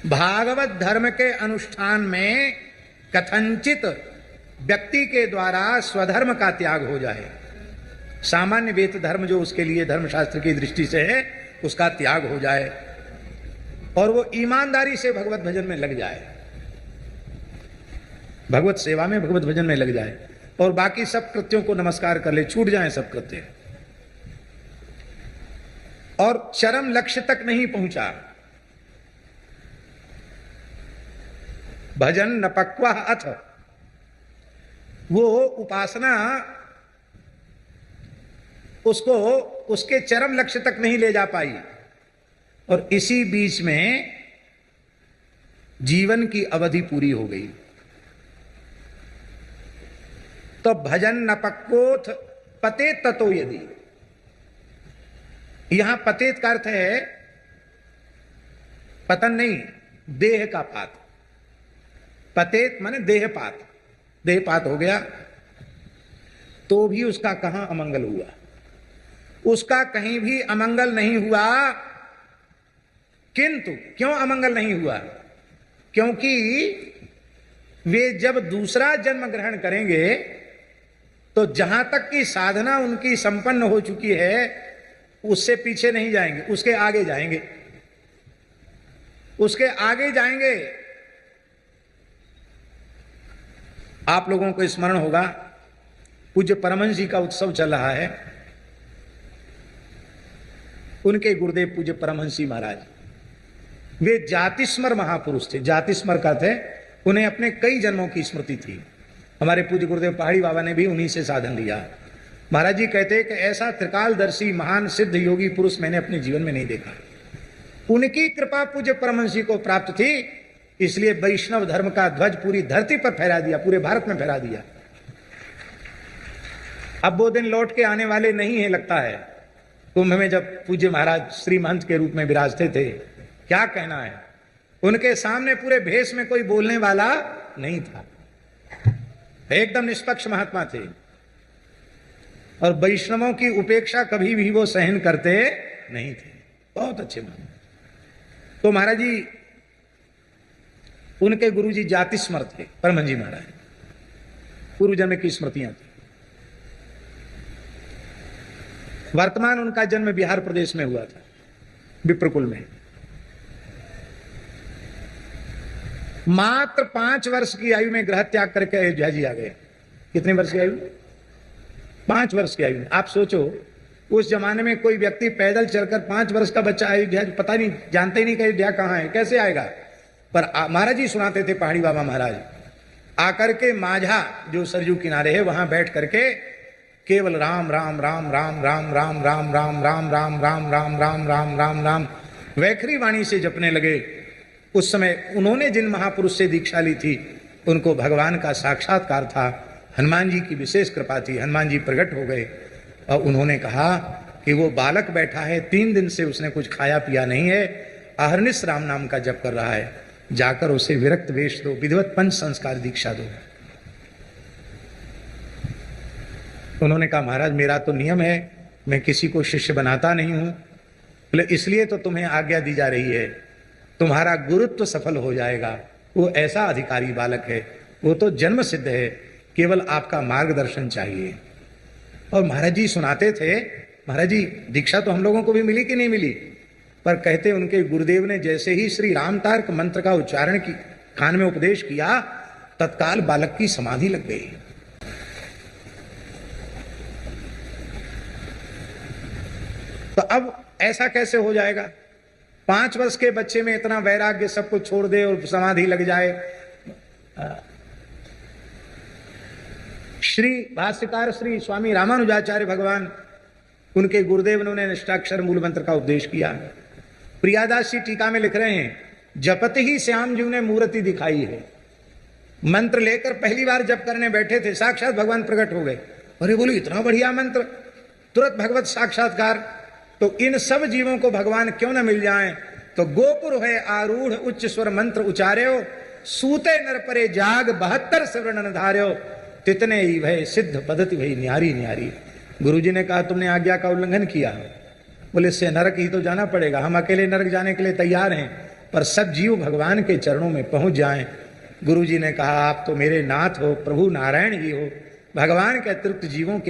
भागवत धर्म के अनुष्ठान में कथनचित व्यक्ति के द्वारा स्वधर्म का त्याग हो जाए, सामान्य वेद धर्म जो उसके लिए धर्मशास्त्र की दृष्टि से है उसका त्याग हो जाए और वो ईमानदारी से भगवत भजन में लग जाए, भगवत सेवा में भगवत भजन में लग जाए और बाकी सब कृत्यों को नमस्कार कर ले, छूट जाए सब कृत्य और चरम लक्ष्य तक नहीं पहुंचा। भजन न पक्वा अथ, वो उपासना उसको उसके चरम लक्ष्य तक नहीं ले जा पाई और इसी बीच में जीवन की अवधि पूरी हो गई। तो भजन न पक्वोथ पतेत ततो यदि, यहां पतेत का अर्थ है पतन नहीं, देह का पात। पतेत माने देहपात, देहपात हो गया तो भी उसका कहां अमंगल हुआ, उसका कहीं भी अमंगल नहीं हुआ। किंतु क्यों अमंगल नहीं हुआ? क्योंकि वे जब दूसरा जन्म ग्रहण करेंगे तो जहां तक की साधना उनकी संपन्न हो चुकी है उससे पीछे नहीं जाएंगे, उसके आगे जाएंगे, उसके आगे जाएंगे। आप लोगों को स्मरण होगा पूज्य परमहंस जी का उत्सव चल रहा है, उनके गुरुदेव पूज्य परमहंस जी महाराज वे जातिस्मर महापुरुष थे। जातिस्मर का थे, उन्हें अपने कई जन्मों की स्मृति थी। हमारे पूज्य गुरुदेव पहाड़ी बाबा ने भी उन्हीं से साधन लिया। महाराज जी कहते कि ऐसा त्रिकालदर्शी महान सिद्ध योगी पुरुष मैंने अपने जीवन में नहीं देखा। उनकी कृपा पूज्य परमहंस जी को प्राप्त थी, इसलिए वैष्णव धर्म का ध्वज पूरी धरती पर फहरा दिया, पूरे भारत में फहरा दिया। अब वो दिन लौट के आने वाले नहीं है लगता है। कुंभ में जब पूज्य महाराज श्री महंत के रूप में विराजते थे, क्या कहना है, उनके सामने पूरे भेष में कोई बोलने वाला नहीं था, एकदम निष्पक्ष महात्मा थे और वैष्णवों की उपेक्षा कभी भी वो सहन करते नहीं थे, बहुत अच्छे महात्मा। तो महाराज जी, उनके गुरुजी जातिस्मर थे परमहंस जी महाराज, पूर्व जन्म की स्मृतियां थी। वर्तमान उनका जन्म बिहार प्रदेश में हुआ था, विप्रकुल में। मात्र 5 वर्ष की आयु में ग्रह त्याग करके अयोध्या जी आ गए। कितने वर्ष की आयु? 5 वर्ष की आयु में। आप सोचो, उस जमाने में कोई व्यक्ति पैदल चलकर 5 वर्ष का बच्चा अयोध्या, पता नहीं, जानते ही नहीं कि अयोध्या कहां है, कैसे आएगा। पर महाराज जी सुनाते थे, पहाड़ी बाबा महाराज आकर के माझा जो सरयू किनारे है वहां बैठ करके केवल राम राम राम राम राम राम राम राम राम राम राम राम राम राम राम राम वैखरी वाणी से जपने लगे। उस समय उन्होंने जिन महापुरुष से दीक्षा ली थी उनको भगवान का साक्षात्कार था, हनुमान जी की विशेष कृपा थी। हनुमान जी प्रकट हो गए और उन्होंने कहा कि वो बालक बैठा है, 3 दिन से उसने कुछ खाया पिया नहीं है, अहर्निश राम नाम का जप कर रहा है, जाकर उसे विरक्त वेश दो, विधिवत पंच संस्कार दीक्षा दो। उन्होंने कहा महाराज मेरा तो नियम है, मैं किसी को शिष्य बनाता नहीं हूं। बोले इसलिए तो तुम्हें आज्ञा दी जा रही है, तुम्हारा गुरुत्व सफल हो जाएगा। वो ऐसा अधिकारी बालक है, वो तो जन्म सिद्ध है, केवल आपका मार्गदर्शन चाहिए। और महाराज जी सुनाते थे, महाराज जी दीक्षा तो हम लोगों को भी मिली कि नहीं मिली, पर कहते उनके गुरुदेव ने जैसे ही श्री राम तारक मंत्र का उच्चारण की कान में उपदेश किया, तत्काल बालक की समाधि लग गई। तो अब ऐसा कैसे हो जाएगा? 5 वर्ष के बच्चे में इतना वैराग्य, सब कुछ छोड़ दे और समाधि लग जाए। श्री भाष्यकार श्री स्वामी रामानुजाचार्य भगवान, उनके गुरुदेव ने उन्हें निष्ठाक्षर मूल मंत्र का उपदेश किया। प्रियादास जी टीका में लिख रहे हैं, जपत ही श्याम जी ने मूर्ति दिखाई है। मंत्र लेकर पहली बार जप करने बैठे थे, साक्षात भगवान प्रकट हो गए। अरे बोलो इतना बढ़िया मंत्र, तुरंत भगवत साक्षात्कार। तो इन सब जीवों को भगवान क्यों न मिल जाएं? तो गोपुर है आरूढ़ उच्च स्वर मंत्र उचार्यो, सूते नर परे जाग 72 सवर्ण धार्यो, तितने ही भय सिद्ध पद्धति भई न्यारी न्यारी। गुरुजी ने कहा तुमने आज्ञा का उल्लंघन किया। बोले इससे नरक ही तो जाना पड़ेगा, हम अकेले नरक जाने के लिए तैयार हैं, पर सब जीव भगवान के चरणों में पहुंच जाएं। गुरु जी ने कहा, आप तो मेरे नाथ हो, प्रभु नारायण ही हो, भगवान के अतिरिक्त जीवों के